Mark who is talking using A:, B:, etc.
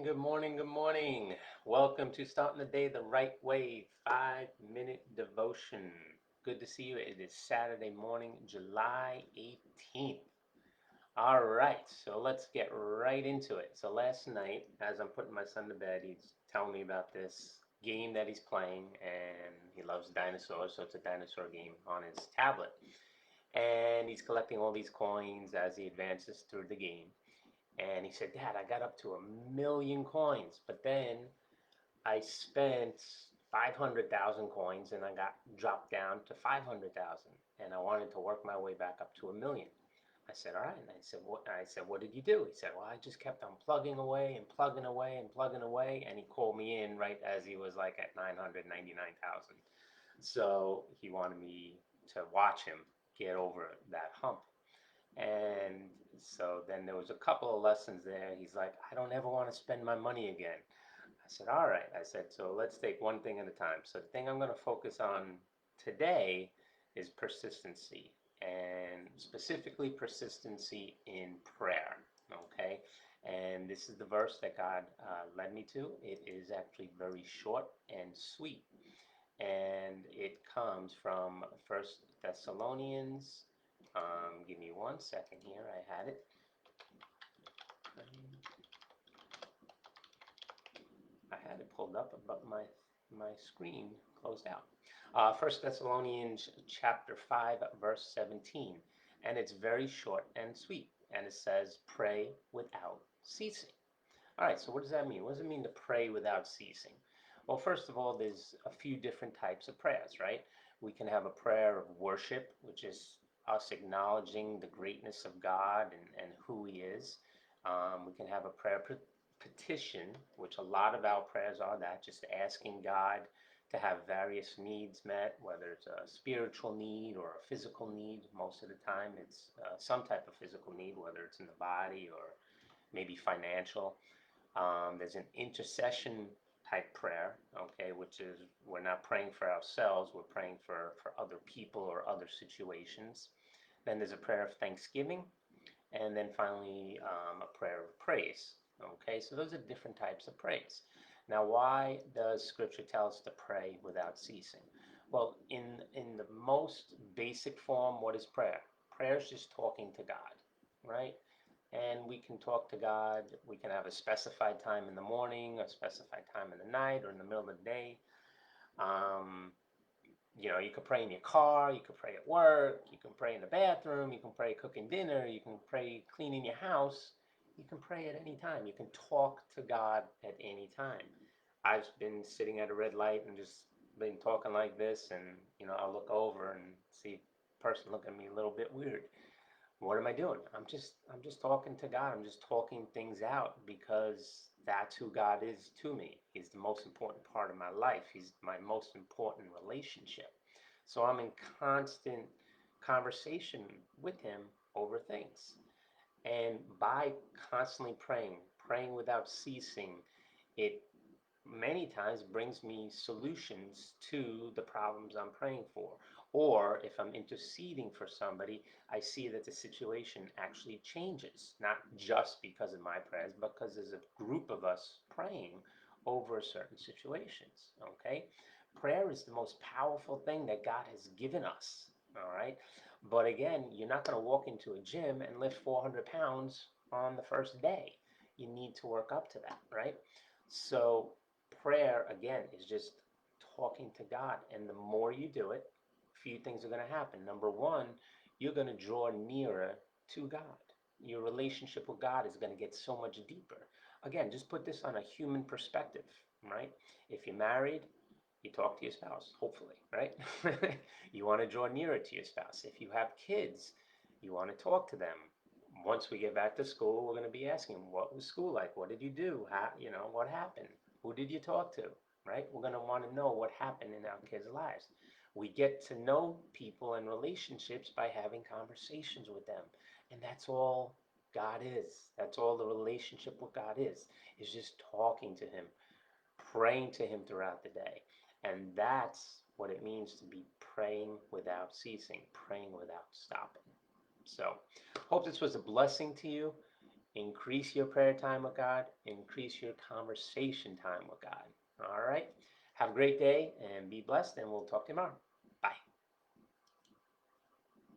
A: good morning, good morning. Welcome to Starting the Day the Right Way, 5-minute devotion. Good to see you. It is Saturday morning, July 18th. All right, so let's get right into it. So last night, as I'm putting my son to bed, he's telling me about this game that he's playing, and he loves dinosaurs, so it's a dinosaur game on his tablet. And he's collecting all these coins as he advances through the game. And he said, Dad, I got up to 1,000,000 coins, but then I spent 500,000 coins and I got dropped down to 500,000 and I wanted to work my way back up to 1,000,000. I said, all right. And what did you do? He said, well, I just kept on plugging away and plugging away and plugging away. And he called me in right as he was like at 999,000. So he wanted me to watch him get over that hump. And so then there was a couple of lessons there. He's like, I don't ever want to spend my money again. I said, all right. I said, so let's take one thing at a time. So the thing I'm going to focus on today is persistency, and specifically persistency in prayer. Okay. And this is the verse that God led me to. It is actually very short and sweet. And it comes from First Thessalonians. Give me 1 second here. I had it. I had it pulled up, but my screen closed out. First Thessalonians chapter 5, verse 17, and it's very short and sweet, and it says, "Pray without ceasing." All right. So what does that mean? What does it mean to pray without ceasing? Well, first of all, there's a few different types of prayers, right? We can have a prayer of worship, which is us acknowledging the greatness of God and who He is. We can have a prayer petition, which a lot of our prayers are that, just asking God to have various needs met, whether it's a spiritual need or a physical need. Most of the time, it's some type of physical need, whether it's in the body or maybe financial. There's an intercession type prayer, okay, which is we're not praying for ourselves, we're praying for other people or other situations. Then there's a prayer of thanksgiving, and then finally a prayer of praise. Okay, so those are different types of praise. Now, why does Scripture tell us to pray without ceasing? Well, in the most basic form, what is prayer? Prayer is just talking to God, right? And we can talk to God. We can have a specified time in the morning, a specified time in the night, or in the middle of the day. Um, you can pray in your car, you can pray at work, you can pray in the bathroom, you can pray cooking dinner, you can pray cleaning your house. You can pray at any time. You can talk to God at any time. I've been sitting at a red light and just been talking like this, and I'll look over and see a person look at me a little bit weird. What am I doing? I'm just talking to God. I'm just talking things out because that's who God is to me. He's the most important part of my life. He's my most important relationship. So I'm in constant conversation with him over things. And by constantly praying without ceasing, it many times brings me solutions to the problems I'm praying for. Or if I'm interceding for somebody, I see that the situation actually changes, not just because of my prayers, but because there's a group of us praying over certain situations. Okay? Prayer is the most powerful thing that God has given us. All right? But again, you're not going to walk into a gym and lift 400 pounds on the first day. You need to work up to that, right? So prayer, again, is just talking to God. And the more you do it, a few things are going to happen. Number one, you're going to draw nearer to God. Your relationship with God is going to get so much deeper. Again, just put this on a human perspective, right? If you're married, you talk to your spouse, hopefully, right? You want to draw nearer to your spouse. If you have kids, you want to talk to them. Once we get back to school, we're going to be asking, what was school like? What did you do? How, what happened? Who did you talk to? Right? We're going to want to know what happened in our kids' lives. We get to know people and relationships by having conversations with them. And that's all God is. That's all the relationship with God is just talking to him, praying to him throughout the day. And that's what it means to be praying without ceasing, praying without stopping. So, hope this was a blessing to you. Increase your prayer time with God. Increase your conversation time with God. All right. Have a great day and be blessed, and we'll talk tomorrow.